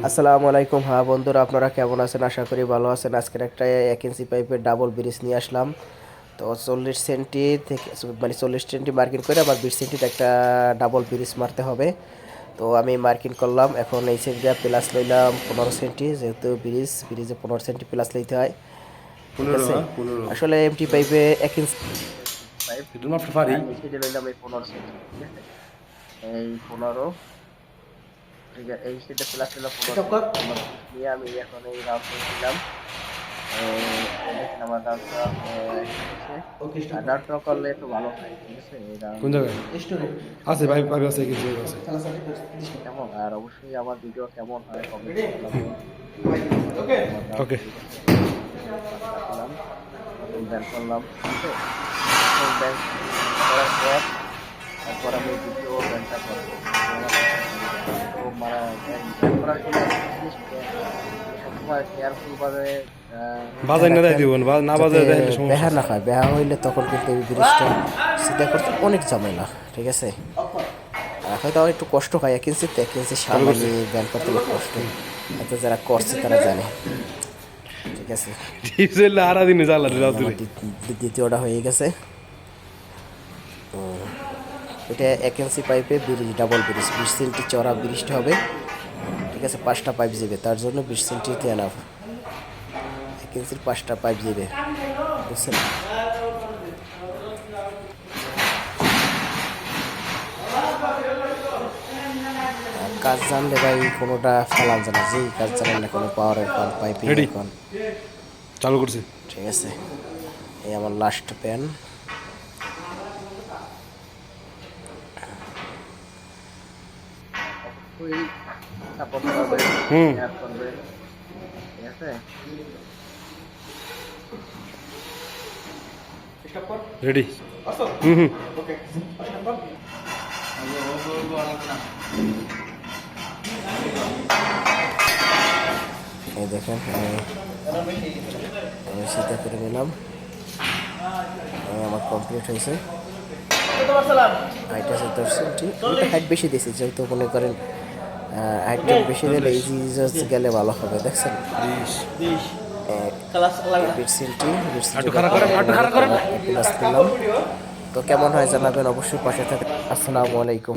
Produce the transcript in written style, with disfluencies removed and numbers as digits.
আসসালামু আলাইকুম। হ্যাঁ বন্ধুরা, আপনারা কেমন আছেন? আশা করি ভালো আছেন। আজকের একটা 1 ইঞ্চি পাইপের ডাবল ব্রিজ নিয়ে আসলাম। তো 40 সেন্টি থেকে মানে 40 সেন্টি মার্কিং করে আবার 20 সেন্টির একটা ডাবল ব্রিজ মারতে হবে। তো আমি মার্কিং করলাম। এখন এই সাইড দিয়ে প্লাস লইলাম 15 সেন্টি, যেহেতু ব্রিজে 15 সেন্টি প্লাস লইতে হয়। ঠিক 15 আছে। হ্যাঁ 15 আসলে এমটি পাইপে 1 ইঞ্চি পাইপ, এটা মাপতে পারি। আর এই সাইডে লইলাম এই 15 সেন্টি। ঠিক আছে, এই 15, ঠিক আছে, এই সাইডে প্লাস হলো 15 সেন্টি। 15 সেন্টি নিয়ে আমি এখন এই রাউন্ড করে দিলাম। এই দেখেন আমার রাউন্ডটা হয়েছে। আর রাউন্ডটা করলে একটু ভালো হয়। ঠিক আছে, এই কোন রাউন্ড জায়গায় আছে ভাই? ভাই আছে কিছু আছে। কেমন, আর অবশ্যই আমার ভিডিও কেমন হয় কমেন্ট করে জানাবেন। আমার রাউন্ড ওকে হয়ে গেছে, পাঁচ রাখলাম, এখন ব্যান করলাম। ঠিক আছে, এখন ব্যান করার পর তারপর আমি দ্বিতীয় ব্যানটা করবো। তো আমার তো মারা ব্যান করার সময় একটা জিনিস মানে সবসময় কেয়ারফুল ভাবে মাথায় বাজার না দেয় রাখবেন, দিবেন, না যাতে বাজারে দেখলে সমস্যা বেহা আছে। না হয়। বেহা হইলে তখন কিন্তু এই ব্রিজটা সিধা করতে অনেক ঝামেলা। ঠিক আছে, হয়তো আমার একটু কষ্ট হয়। 1 ইঞ্চিতে 1 ইঞ্চি সাম চালু করছে আমি ব্যান করতে অনেক কষ্ট, হয়তো যারা করছে তারা জানে। ঠিক আছে, ডিপসেল আরা দিনে জ্বালা এই রাত আমার ধরে। দ্বিতীয়টা হয়ে গেছে। এটা 1 ইঞ্চি পাইপে ব্রিজ, ডাবল ব্রিজ, 20 সেন্টি চড়া ব্রিজটা হবে। ঠিক আছে, 5টা পাইপ যাবে, তার জন্য 20 সেন্টিতে এনাফ। 1 ইঞ্চির 5টা পাইপ যাবে, বুঝছেন? আর কাজ জানলে ভাই কোনোটা ফেলান যায় না, যেই কাজ জানেন না, কোনো পাওয়ারের কান, পাইপিং রেডি এর কান। চালু করছে। ঠিক আছে, এই আমার লাস্ট প্যান। অবশ্যই সাপোর্ট করবেন, হুম শেয়ার করবেন। ঠিক আছে, রেডি। হুম হুম এই দেখেন আমি সিধা করে নিলাম। আমার কমপ্লিট হয়েছে। হাইট আছে 10 সেন্টি, এটা হাইট বেশি দিয়েছি, যেহেতু মনে করেন হাইটটা বেশি দিলে ইজি গেলে ভালো হবে। দেখছেন, 20 20 সেন্টি আটু খাড়া করেন, আটু খাড়া করেন। প্লাস দিলাম। তো কেমন হয় জানাবেন, অবশ্যই পাশে থাকেন। আসসালামু আলাইকুম।